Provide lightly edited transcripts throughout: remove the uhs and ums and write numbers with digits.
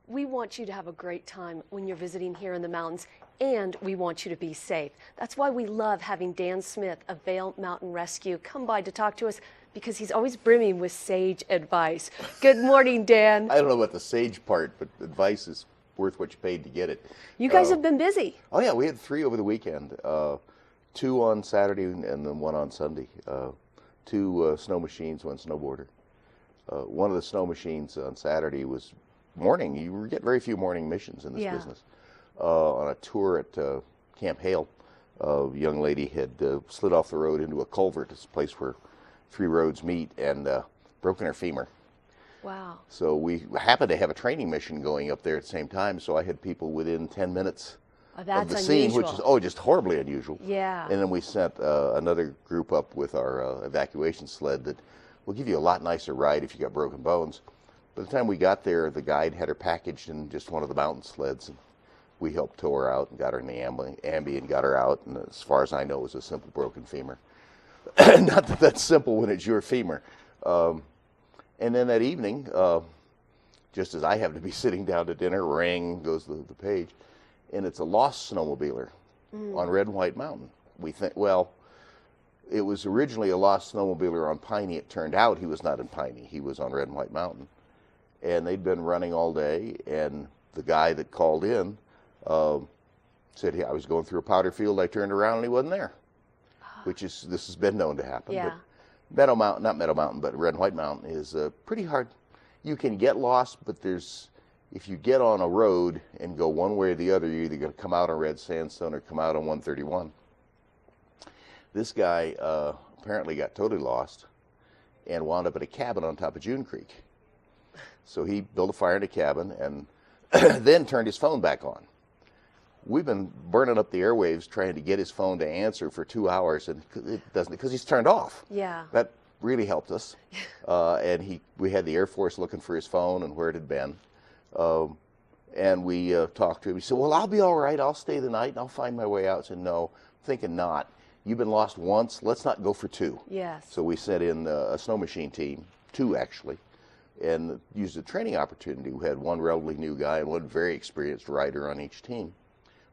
We want you to have a great time when you're visiting here in the mountains, and we want you to be safe. That's why we love having Dan Smith of Vail Mountain Rescue come by to talk to us, because he's always brimming with sage advice. Good morning, Dan. I don't know about the sage part, but advice is worth what you paid to get it. You guys have been busy. Oh yeah, we had 3 over the weekend. 2 on Saturday and then 1 on Sunday. 2 snow machines, 1 snowboarder. One of the snow machines on Saturday was morning. You get very few morning missions in this business. On a tour at Camp Hale, a young lady had slid off the road into a culvert. It's a place where 3 roads meet, and broken her femur. Wow. So we happened to have a training mission going up there at the same time, so I had people within 10 minutes of the scene, which is just horribly unusual. Yeah. And then we sent another group up with our evacuation sled that will give you a lot nicer ride if you got broken bones. By the time we got there, the guide had her packaged in just one of the mountain sleds, and we helped tow her out and got her in the ambi and got her out, and as far as I know, it was a simple broken femur. Not that that's simple when it's your femur. And then that evening, just as I happen to be sitting down to dinner, ring goes the page, and it's a lost snowmobiler on Red and White Mountain. We think, well, it was originally a lost snowmobiler on Piney. It turned out he was not in Piney. He was on Red and White Mountain. And they'd been running all day, and the guy that called in said, hey, I was going through a powder field, I turned around and he wasn't there. This has been known to happen. Yeah. But Meadow Mountain, not Meadow Mountain, but Red and White Mountain is pretty hard. You can get lost, but if you get on a road and go one way or the other, you're either going to come out on red sandstone or come out on 131. This guy apparently got totally lost and wound up at a cabin on top of June Creek. So he built a fire in a cabin and then turned his phone back on. We've been burning up the airwaves trying to get his phone to answer for 2 hours, and it doesn't, because he's turned off. Yeah. That really helped us. And we had the Air Force looking for his phone and where it had been. And we talked to him. He said, well, I'll be all right. I'll stay the night and I'll find my way out. I said, no, I'm thinking not. You've been lost once. Let's not go for 2. Yes. So we sent in a snow machine team, 2 actually, and used a training opportunity. We had 1 relatively new guy and 1 very experienced rider on each team.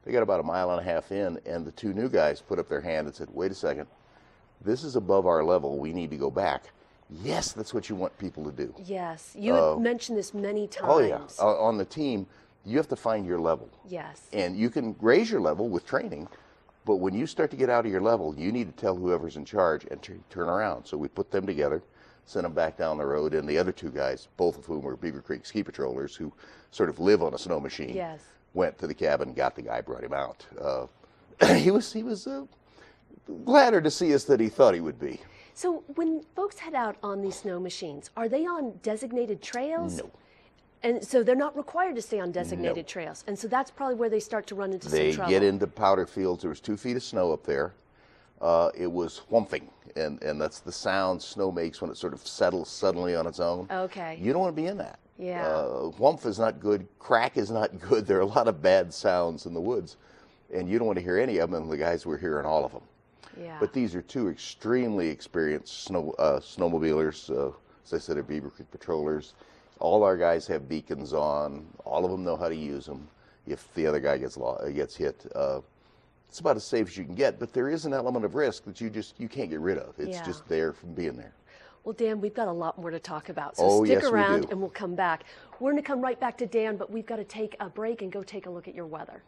They got about a mile and a half in, and the 2 new guys put up their hand and said, wait a second, this is above our level. We need to go back. Yes, that's what you want people to do. Yes. You had mentioned this many times. Oh, yeah. On the team, you have to find your level. Yes. And you can raise your level with training, but when you start to get out of your level, you need to tell whoever's in charge and turn around. So we put them together, sent them back down the road, and the other 2 guys, both of whom were Beaver Creek ski patrollers who sort of live on a snow machine, yes, went to the cabin, got the guy, brought him out. He was gladder to see us than he thought he would be. So when folks head out on these snow machines, are they on designated trails? No. And so they're not required to stay on designated No. trails. And so that's probably where they start to run into some trouble. They get into powder fields. There was 2 feet of snow up there. It was whumping, and that's the sound snow makes when it sort of settles suddenly on its own. Okay. You don't want to be in that. Yeah. Whumph is not good. Crack is not good. There are a lot of bad sounds in the woods, and you don't want to hear any of them, and the guys were hearing all of them. Yeah. But these are 2 extremely experienced snowmobilers. As I said, they're Beaver Creek patrollers. All our guys have beacons on. All of them know how to use them. If the other guy gets hit, it's about as safe as you can get. But there is an element of risk that you can't get rid of. It's just there from being there. Well, Dan, we've got a lot more to talk about, so stick around and we'll come back. We're going to come right back to Dan, but we've got to take a break and go take a look at your weather.